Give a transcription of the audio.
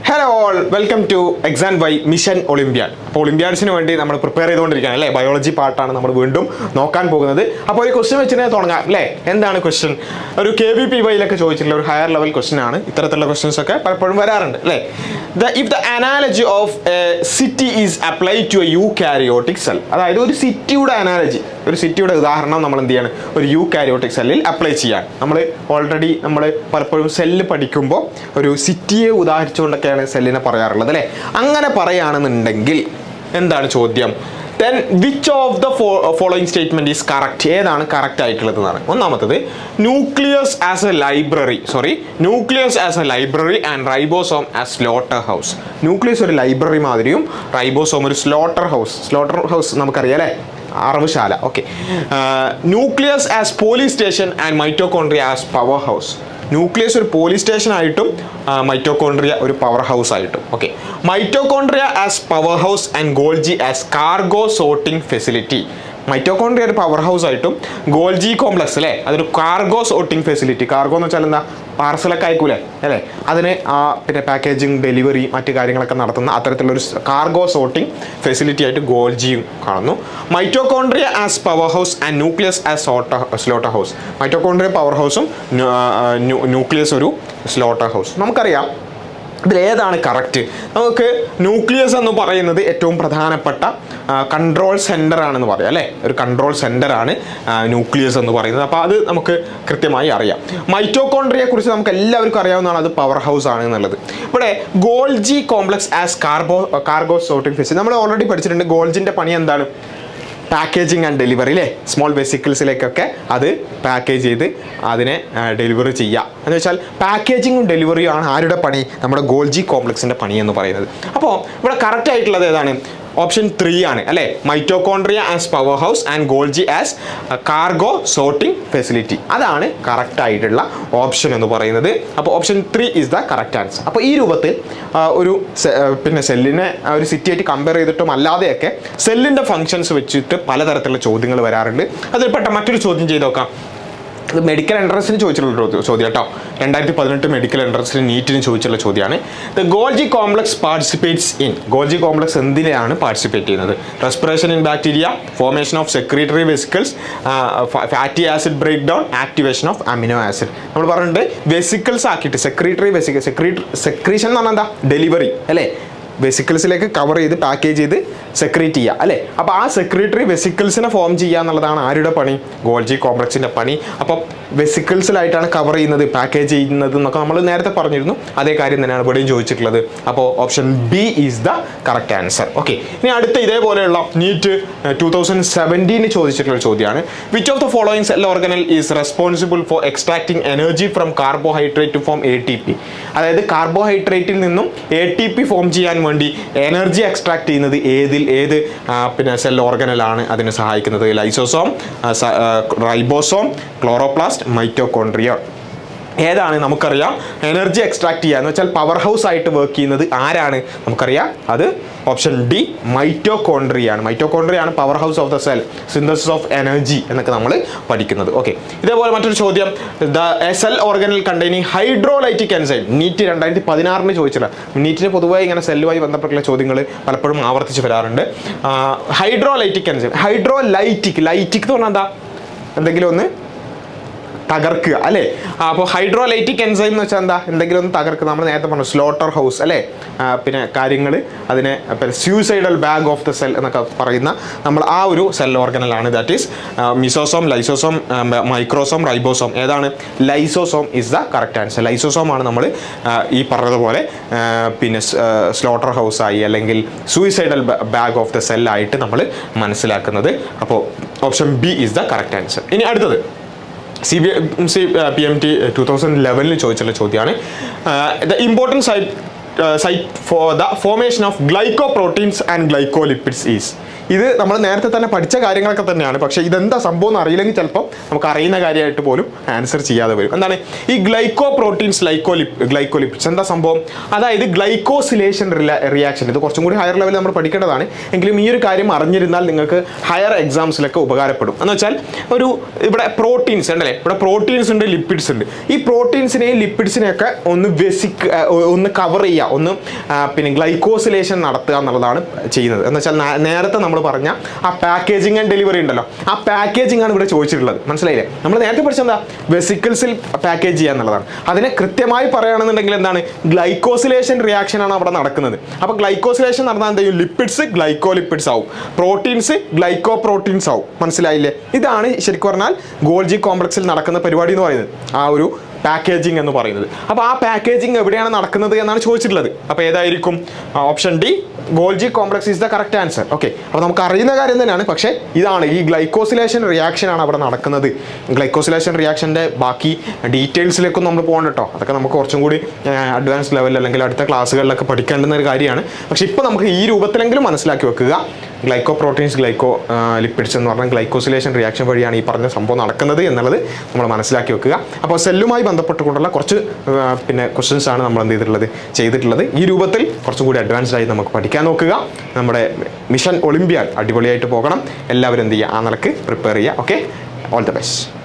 Hello all, welcome to XandY mission olympiad. അപ്പോൾ ഒളിമ്പ്യാഡ്സിന് വേണ്ടി നമ്മൾ പ്രിപ്പയർ ചെയ്തുകൊണ്ടിരിക്കുകയാണ് അല്ലേ. ബയോളജി പാർട്ടാണ് നമ്മൾ വീണ്ടും നോക്കാൻ പോകുന്നത്. അപ്പോൾ ഒരു ക്വസ്റ്റ്യൻ വെച്ചിട്ട് തുടങ്ങാം അല്ലേ. എന്താണ് ക്വസ്റ്റ്യൻ? ഒരു KVPYയിലൊക്കെ ചോദിച്ചിട്ടുള്ള ഒരു ഹയർ ലെവൽ ക്വസ്റ്റ്യൻ ആണ്. ഇത്തരത്തിലുള്ള ക്വസ്റ്റ്യൻസ് ഒക്കെ പലപ്പോഴും വരാറുണ്ട് അല്ലേ. If the analogy of a city is applied to a eukaryotic cell, അതായത് ഒരു സിറ്റിയുടെ അനാലജി, ഒരു സിറ്റിയുടെ ഉദാഹരണം നമ്മൾ എന്ത് ചെയ്യാണ്, ഒരു യൂകാരിയോട്ടിക് സെല്ലിൽ അപ്ലൈ ചെയ്യാൻ. നമ്മൾ ഓൾറെഡി പലപ്പോഴും സെല്ല് പഠിക്കുമ്പോൾ ഒരു സിറ്റിയെ ഉദാഹരിച്ചുകൊണ്ടൊക്കെയാണ് സെല്ലിനെ പറയാറുള്ളത് അല്ലേ. അങ്ങനെ പറയുകയാണെന്നുണ്ടെങ്കിൽ എന്താണ് ചോദ്യം? then which of the following statement is correct? ഏതാണ് കറക്റ്റ് ആയിട്ടുള്ളത് എന്നാണ്. ഒന്നാമത്തത്, nucleus as a library and ribosome as slaughter house. Nucleus ഒരു ലൈബ്രറി മാതിരിയും റൈബോസോം ഒരു സ്ലോട്ടർ ഹൗസ് നമുക്കറിയാം അല്ലേ, അറവുശാല. Okay. Nucleus as police station and mitochondria as power house. Nucleus ഒരു പോലീസ് സ്റ്റേഷൻ ആയിട്ടും മൈറ്റോകോൺട്രിയ ഒരു പവർ ഹൗസ് ആയിട്ടും. Okay. Mitochondria as power house and Golgi as cargo sorting facility. Mitochondria ഒരു power house ആയിട്ടും Golgi complex അല്ലേ, അതൊരു cargo sorting facility. Cargo എന്ന് വെച്ചാൽ എന്താ, പാർസലൊക്കെ അയക്കൂലേ അല്ലേ, അതിന് പിന്നെ പാക്കേജിങ്, ഡെലിവറി, മറ്റു കാര്യങ്ങളൊക്കെ നടത്തുന്ന അത്തരത്തിലൊരു കാർഗോ സോർട്ടിംഗ് ഫെസിലിറ്റി ആയിട്ട് ഗോൾജിയും കാണുന്നു. Mitochondria as power house and nucleus as slaughter house. Mitochondria power ഹൗസും ന്യൂക്ലിയസ് ഒരു സ്ലോട്ടർ ഹൗസ്. നമുക്കറിയാം ഇതിലേതാണ് കറക്റ്റ്. നമുക്ക് ന്യൂക്ലിയസ് എന്ന് പറയുന്നത് ഏറ്റവും പ്രധാനപ്പെട്ട കൺട്രോൾ സെൻറ്റർ ആണെന്ന് പറയാം അല്ലേ. ഒരു കൺട്രോൾ സെൻറ്റർ ആണ് ന്യൂക്ലിയസ് എന്ന് പറയുന്നത്. അപ്പോൾ അത് നമുക്ക് കൃത്യമായി അറിയാം. മൈറ്റോകോൺട്രിയയെ കുറിച്ച് നമുക്ക് എല്ലാവർക്കും അറിയാവുന്നതാണ്, അത് പവർ ഹൗസ് ആണ് എന്നുള്ളത്. ഇവിടെ Golgi complex as cargo sorting facility നമ്മൾ ഓൾറെഡി പഠിച്ചിട്ടുണ്ട്. ഗോൾജിൻ്റെ പണി എന്താണ്? പാക്കേജിങ് ആൻഡ് ഡെലിവറി അല്ലേ. സ്മോൾ വെസിക്കിൾസിലേക്കൊക്കെ അത് പാക്കേജ് ചെയ്ത് അതിനെ ഡെലിവറി ചെയ്യുക എന്ന് വെച്ചാൽ പാക്കേജിങ്ങും ഡെലിവറിയും ആണ് ആരുടെ പണി? നമ്മുടെ ഗോൾജി കോംപ്ലക്സിൻ്റെ പണി എന്ന് പറയുന്നത്. അപ്പോൾ ഇവിടെ കറക്റ്റ് ആയിട്ടുള്ളത് ഏതാണ്? ഓപ്ഷൻ 3 ആണ് അല്ലേ. Mitochondria as power house and Golgi as cargo sorting facility. അതാണ് കറക്റ്റ് ആയിട്ടുള്ള ഓപ്ഷൻ എന്ന് പറയുന്നത്. അപ്പോൾ option 3 is the correct answer. അപ്പോൾ ഈ രൂപത്തിൽ ഒരു പിന്നെ സെല്ലിനെ ഒരു സിറ്റിയായിട്ട് കമ്പയർ ചെയ്തിട്ടും അല്ലാതെയൊക്കെ സെല്ലിൻ്റെ ഫങ്ഷൻസ് വെച്ചിട്ട് പലതരത്തിലുള്ള ചോദ്യങ്ങൾ വരാറുണ്ട്. അതിൽപ്പെട്ട മറ്റൊരു ചോദ്യം ചെയ്ത് നോക്കാം. ഇത് മെഡിക്കൽ എൻട്രൻസിന് ചോദിച്ചിട്ടുള്ള ചോദ്യം കേട്ടോ. 2018 മെഡിക്കൽ എൻട്രൻസിന് നീറ്റിന് ചോദിച്ചുള്ള ചോദ്യമാണ്. The Golgi complex participates in. Golgi complex എന്തിനെയാണ് പാർട്ടിസിപ്പേറ്റ് ചെയ്യുന്നത്? Respiration in bacteria, formation of secretory vesicles, fatty acid break down, activation of amino acid. നമ്മൾ പറഞ്ഞിട്ടുണ്ട് വെസിക്കിൾസ് ആക്കിയിട്ട് സെക്രീഷൻ എന്ന് പറഞ്ഞാൽ എന്താ? ഡെലിവറി അല്ലേ. വെസിക്കിൾസിലേക്ക് കവർ ചെയ്ത് പാക്കേജ് ചെയ്ത് സെക്രീറ്റ് ചെയ്യുക അല്ലേ. അപ്പോൾ ആ സെക്രീറ്ററി വെസിക്കിൾസിനെ ഫോം ചെയ്യുക എന്നുള്ളതാണ് ആരുടെ പണി? ഗോൾജി കോംപ്ലക്സിൻ്റെ പണി. അപ്പോൾ വെസിക്കിൾസിലായിട്ടാണ് കവർ ചെയ്യുന്നത്, പാക്കേജ് ചെയ്യുന്നത് എന്നൊക്കെ നമ്മൾ നേരത്തെ പറഞ്ഞിരുന്നു. അതേ കാര്യം തന്നെയാണ് ഇവിടെയും ചോദിച്ചിട്ടുള്ളത്. അപ്പോൾ option B is the correct answer. Okay. ഇനി അടുത്ത ഇതേപോലെയുള്ള നീറ്റ് 2017 ചോദിച്ചിട്ടുള്ള ചോദ്യമാണ്. Which of the following cell organelle is responsible for extracting energy from carbohydrate to form ATP. അതായത് കാർബോഹൈഡ്രേറ്റിൽ നിന്നും ATP ഫോം ചെയ്യാൻ വേണ്ടി എനർജി എക്സ്ട്രാക്ട് ചെയ്യുന്നത് ഏത് പിന്നെ സെൽ ഓർഗനലാണ് അതിനെ സഹായിക്കുന്നത്? Lysosome, ribosome, chloroplast, mitochondria. ഏതാണ്? നമുക്കറിയാം എനർജി എക്സ്ട്രാക്ട് ചെയ്യുക എന്ന് വെച്ചാൽ പവർ ഹൗസ് ആയിട്ട് വർക്ക് ചെയ്യുന്നത് ആരാണ്? നമുക്കറിയാം അത് ഓപ്ഷൻ ഡി മൈറ്റോകോൺട്രിയ ആണ്. മൈറ്റോകോൺട്രിയ ആണ് power house of the cell, synthesis of energy എന്നൊക്കെ നമ്മൾ പഠിക്കുന്നത്. ഓക്കെ. ഇതേപോലെ മറ്റൊരു ചോദ്യം, the cell organelle containing hydrolytic enzyme. NEET 2016 ചോദിച്ചില്ല. നീറ്റിന് പൊതുവായി ഇങ്ങനെ സെല്ലുമായി ബന്ധപ്പെട്ടുള്ള ചോദ്യങ്ങൾ പലപ്പോഴും ആവർത്തിച്ച് വരാറുണ്ട്. ഹൈഡ്രോലൈറ്റിക് എൻസൈം, ലൈറ്റിക് എന്ന് പറഞ്ഞാൽ എന്താ? എന്തെങ്കിലും ഒന്ന് തകർക്കുക അല്ലേ. അപ്പോൾ ഹൈഡ്രോലൈറ്റിക് എൻസൈം എന്ന് വെച്ചാൽ എന്താ? എന്തെങ്കിലും ഒന്ന് തകർക്കുക. നമ്മൾ നേരത്തെ പറഞ്ഞു സ്ലോട്ടർ ഹൗസ് അല്ലേ. പിന്നെ കാര്യങ്ങൾ അതിനെ പിന്നെ suicidal bag of the cell എന്നൊക്കെ പറയുന്ന നമ്മൾ ആ ഒരു സെൽ ഓർഗനലാണ്. That is mesosome, lysosome, microsome, ribosome. ഏതാണ്? Lysosome is the correct answer. Lysosome ആണ് നമ്മൾ ഈ പറഞ്ഞതുപോലെ പിന്നെ സ്ലോട്ടർ ഹൗസായി അല്ലെങ്കിൽ സൂയിസൈഡൽ ബാഗ് ഓഫ് ദ സെല്ലായിട്ട് നമ്മൾ മനസ്സിലാക്കുന്നത്. അപ്പോൾ option B is the correct answer. ഇനി അടുത്തത് PMT 2011 ചോദിച്ചുള്ള ചോദ്യമാണ്. The important site for the formation of glycoproteins and glycolipids is. ഇത് നമ്മൾ നേരത്തെ തന്നെ പഠിച്ച കാര്യങ്ങളൊക്കെ തന്നെയാണ്. പക്ഷേ ഇതെന്താ സംഭവം എന്ന് അറിയില്ലെങ്കിൽ ചിലപ്പോൾ നമുക്ക് അറിയുന്ന കാര്യമായിട്ട് പോലും ആൻസർ ചെയ്യാതെ വരും. എന്താണ് ഈ ഗ്ലൈക്കോപ്രോട്ടീൻസ്, ഗ്ലൈക്കോലിപ്പിഡ്സ്? എന്താ സംഭവം? അതായത് ഗ്ലൈക്കോസിലേഷൻ റിയാക്ഷൻ. ഇത് കുറച്ചും കൂടി ഹയർ ലെവലിൽ നമ്മൾ പഠിക്കേണ്ടതാണ്. എങ്കിലും ഈ ഒരു കാര്യം അറിഞ്ഞിരുന്നാൽ നിങ്ങൾക്ക് ഹയർ എക്സാംസിലൊക്കെ ഉപകാരപ്പെടും. എന്ന് വെച്ചാൽ ഇവിടെ പ്രോട്ടീൻസ് ഉണ്ടല്ലേ, ഇവിടെ പ്രോട്ടീൻസ് ഉണ്ട്, ലിപ്പിഡ്സ് ഉണ്ട്. ഈ പ്രോട്ടീൻസിനെയും ലിപ്പിഡ്സിനെയൊക്കെ ഒന്ന് കവർ ചെയ്യുക, ഒന്ന് പിന്നെ ഗ്ലൈക്കോസിലേഷൻ നടത്തുക എന്നുള്ളതാണ് ചെയ്യുന്നത്. എന്ന് വെച്ചാൽ നേരത്തെ നമ്മൾ പറഞ്ഞ ആ പാക്കേജിങ് ആൻഡ് ഡെലിവറി ഉണ്ടല്ലോ, ആ പാക്കേജിംഗ് ആണ് ഇവിടെ ചോദിച്ചിട്ടുള്ളത്. മനസ്സിലായില്ലേ? നമ്മൾ നേരത്തെ പഠിച്ച എന്താ, വെസിക്കിൾസിൽ പാക്കേജ് ചെയ്യുക എന്നുള്ളതാണ്. അതിനെ കൃത്യമായി പറയുകയാണെന്നുണ്ടെങ്കിൽ എന്താണ്, ഗ്ലൈക്കോസിലേഷൻ റിയാക്ഷൻ ആണ് അവിടെ നടക്കുന്നത്. അപ്പോൾ ഗ്ലൈക്കോസിലേഷൻ നടന്നാൽ എന്ത് ചെയ്യും, ലിപ്പിഡ്സ് ഗ്ലൈക്കോലിപ്പിഡ്സ് ആവും, പ്രോട്ടീൻസ് ഗ്ലൈക്കോ പ്രോട്ടീൻസ് ആവും. മനസ്സിലായില്ലേ? ഇതാണ് ശരിക്കും പറഞ്ഞാൽ ഗോൾജി കോംപ്ലക്സിൽ നടക്കുന്ന പരിപാടി എന്ന് പറയുന്നത്, ആ ഒരു പാക്കേജിംഗ് എന്ന് പറയുന്നത്. അപ്പോൾ ആ പാക്കേജിംഗ് എവിടെയാണ് നടക്കുന്നത് എന്നാണ് ചോദിച്ചിട്ടുള്ളത്. അപ്പോൾ ഏതായിരിക്കും? Option D, Golgi complex is the correct answer. Okay, അപ്പോൾ നമുക്ക് അറിയുന്ന കാര്യം തന്നെയാണ്, പക്ഷേ ഇതാണ് ഈ ഗ്ലൈക്കോസിലേഷൻ റിയാക്ഷൻ ആണ് അവിടെ നടക്കുന്നത്. ഗ്ലൈക്കോസിലേഷൻ റിയാക്ഷൻ്റെ ബാക്കി ഡീറ്റെയിൽസിലേക്കും നമ്മൾ പോകണം കേട്ടോ. അതൊക്കെ നമുക്ക് കുറച്ചും കൂടി അഡ്വാൻസ് ലെവലിൽ അല്ലെങ്കിൽ അടുത്ത ക്ലാസ്സുകളിലൊക്കെ പഠിക്കേണ്ടുന്ന ഒരു കാര്യമാണ്. പക്ഷേ ഇപ്പോൾ നമുക്ക് ഈ രൂപത്തിലെങ്കിലും മനസ്സിലാക്കി വെക്കുക, ഗ്ലൈക്കോ പ്രോട്ടീൻസ് ഗ്ലൈക്കോ ലിപ്പിഡ്സ് എന്ന് പറഞ്ഞാൽ ഗ്ലൈക്കോസിലേഷൻ റിയാക്ഷൻ വഴിയാണ് ഈ പറഞ്ഞ സംഭവം നടക്കുന്നത് എന്നുള്ളത് നമ്മൾ മനസ്സിലാക്കി വെക്കുക. അപ്പോൾ സെല്ലുമായി ബന്ധപ്പെട്ടുകൊണ്ടുള്ള കുറച്ച് പിന്നെ ക്വസ്റ്റ്യൻസ് ആണ് നമ്മൾ എന്ത് ചെയ്തിട്ടുള്ളത്. ഈ രൂപത്തിൽ കുറച്ചും കൂടി അഡ്വാൻസ്ഡ് ആയി നമുക്ക് പഠിക്കാൻ നോക്കുക. നമ്മുടെ മിഷൻ ഒളിമ്പ്യാഡ് അടിപൊളിയായിട്ട് പോകണം. എല്ലാവരും എന്ത് ചെയ്യുക, ആ നിലക്ക് പ്രിപ്പയർ ചെയ്യുക. Okay, all the best.